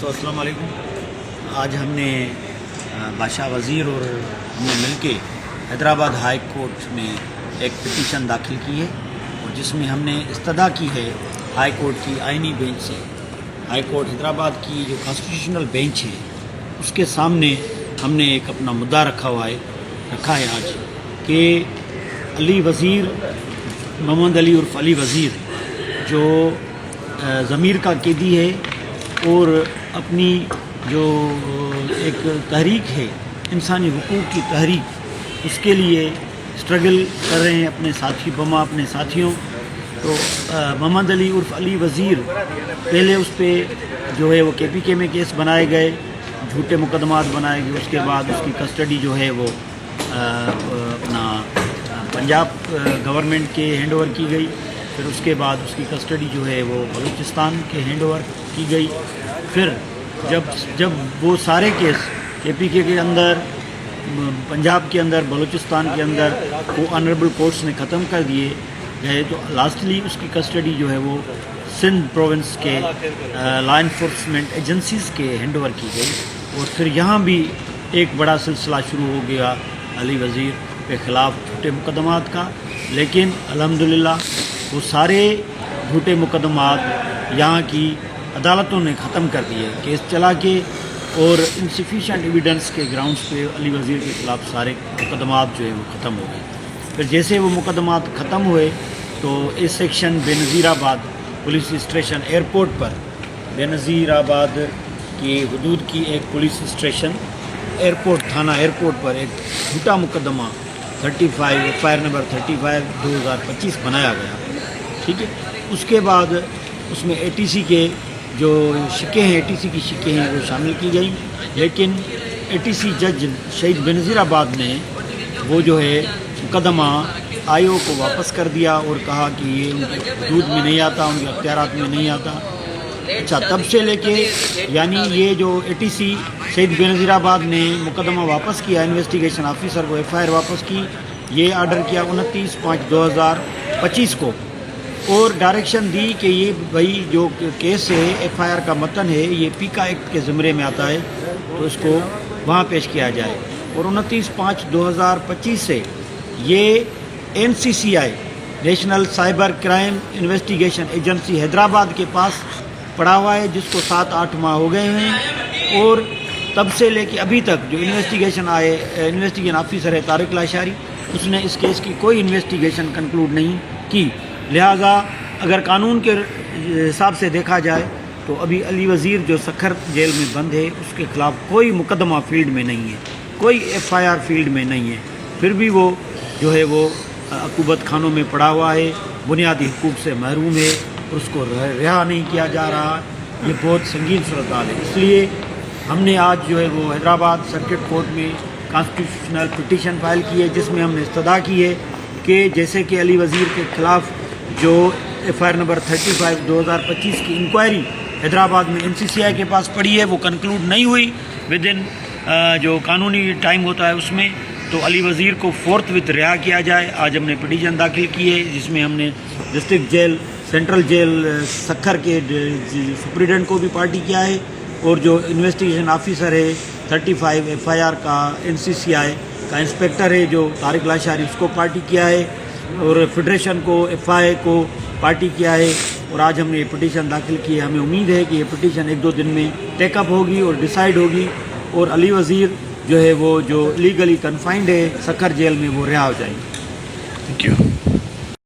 دوستو السلام علیکم۔ آج ہم نے بادشاہ وزیر اور ہم نے مل کے حیدرآباد ہائی کورٹ میں ایک پٹیشن داخل کی ہے، اور جس میں ہم نے استدعا کی ہے ہائی کورٹ کی آئینی بینچ سے۔ ہائی کورٹ حیدرآباد کی جو کانسٹیٹیوشنل بینچ ہے اس کے سامنے ہم نے ایک اپنا مدعا رکھا ہے آج کہ علی وزیر، محمد علی عرف علی وزیر جو ضمیر کا قیدی ہے اور اپنی جو ایک تحریک ہے انسانی حقوق کی تحریک، اس کے لیے اسٹرگل کر رہے ہیں اپنے ساتھیوں۔ تو محمد علی عرف علی وزیر پہلے اس پہ جو ہے وہ KPK میں کیس بنائے گئے، جھوٹے مقدمات بنائے گئے، اس کے بعد اس کی کسٹڈی جو ہے وہ اپنا پنجاب گورنمنٹ کے ہینڈ اوور کی گئی، پھر اس کے بعد اس کی کسٹڈی جو ہے وہ بلوچستان کے ہینڈ اوور کی گئی۔ پھر جب وہ سارے کیس KPK کے اندر، پنجاب کے اندر، بلوچستان کے اندر وہ آنریبل کورٹس نے ختم کر دیے گئے، تو لاسٹلی اس کی کسٹڈی جو ہے وہ سندھ پروونس کے لا انفورسمنٹ ایجنسیز کے ہینڈ اوور کی گئی، اور پھر یہاں بھی ایک بڑا سلسلہ شروع ہو گیا علی وزیر کے خلاف جھوٹے مقدمات کا۔ لیکن الحمدللہ وہ سارے جھوٹے مقدمات یہاں کی عدالتوں نے ختم کر دیے کیس چلا کے، اور انسفیشینٹ ایویڈنس کے گراؤنڈز پہ علی وزیر کے خلاف سارے مقدمات جو ہے وہ ختم ہو گئے۔ پھر جیسے وہ مقدمات ختم ہوئے تو اس سیکشن بے نظیر آباد پولیس اسٹیشن ایئرپورٹ پر، بے نظیر آباد کی حدود کی ایک پولیس اسٹیشن ایئرپورٹ، تھانہ ایئرپورٹ پر ایک جھوٹا مقدمہ 35 FIR نمبر 35 2025 بنایا گیا، ٹھیک ہے۔ اس کے بعد اس میں ATC کے جو شکیں ہیں، ATC کی شکیں ہیں وہ شامل کی گئی، لیکن ATC جج شہید بے نظیر آباد نے وہ جو ہے مقدمہ IO کو واپس کر دیا اور کہا کہ یہ ان کے حدود میں نہیں آتا، ان کے اختیارات میں نہیں آتا۔ اچھا، تب سے لے کے یعنی یہ جو ATC شہید بے نظیر آباد نے مقدمہ واپس کیا، انویسٹیگیشن آفیسر کو FIR واپس کی، یہ آرڈر کیا 29/5/2025 کو، اور ڈائریکشن دی کہ یہ بھائی جو کیس ہے، FIR کا متن ہے، یہ پیکا ایکٹ کے زمرے میں آتا ہے، تو اس کو وہاں پیش کیا جائے۔ اور 29/5/2025 سے یہ NCCI national cyber crime investigation agency Hyderabad کے پاس پڑا ہوا ہے، جس کو 7-8 ماہ ہو گئے ہیں، اور تب سے لے کے ابھی تک جو انویسٹیگیشن آفیسر ہے طارق لاشاری، اس نے اس کیس کی کوئی انویسٹیگیشن کنکلوڈ نہیں کی۔ لہٰذا اگر قانون کے حساب سے دیکھا جائے تو ابھی علی وزیر جو سکھر جیل میں بند ہے، اس کے خلاف کوئی مقدمہ فیلڈ میں نہیں ہے، کوئی FIR فیلڈ میں نہیں ہے، پھر بھی وہ جو ہے وہ عقوبت خانوں میں پڑا ہوا ہے، بنیادی حقوق سے محروم ہے، اور اس کو رہا نہیں کیا جا رہا۔ یہ بہت سنگین صورتحال ہے۔ اس لیے ہم نے آج جو ہے وہ حیدرآباد سرکٹ کورٹ میں کانسٹیٹیوشنل پٹیشن فائل کی ہے، جس میں ہم نے استدعا کی ہے کہ جیسے کہ علی وزیر کے خلاف جو FIR نمبر 35/2025 کی انکوائری حیدرآباد میں NCCI کے پاس پڑی ہے، وہ کنکلوڈ نہیں ہوئی ود ان جو قانونی ٹائم ہوتا ہے اس میں، تو علی وزیر کو فورتھ وتھ رہا کیا جائے۔ آج ہم نے پٹیشن داخل کی ہے، جس میں ہم نے district jail, central jail Sukkur کے سپریڈنٹ کو بھی پارٹی کیا ہے، اور جو انویسٹیگیشن آفیسر ہے 35 FIR کا NCCI کا انسپیکٹر ہے جو طارق لاشاری، اس کو پارٹی کیا ہے، اور فیڈریشن کو FI کو پارٹی کیا ہے۔ اور آج ہم نے یہ پٹیشن داخل کی ہے۔ ہمیں امید ہے کہ یہ پٹیشن 1-2 دن میں ٹیک اپ ہوگی اور ڈیسائیڈ ہوگی، اور علی وزیر جو ہے وہ جو لیگلی کنفائنڈ ہے سکھر جیل میں، وہ رہا ہو جائیں گے۔ Thank you.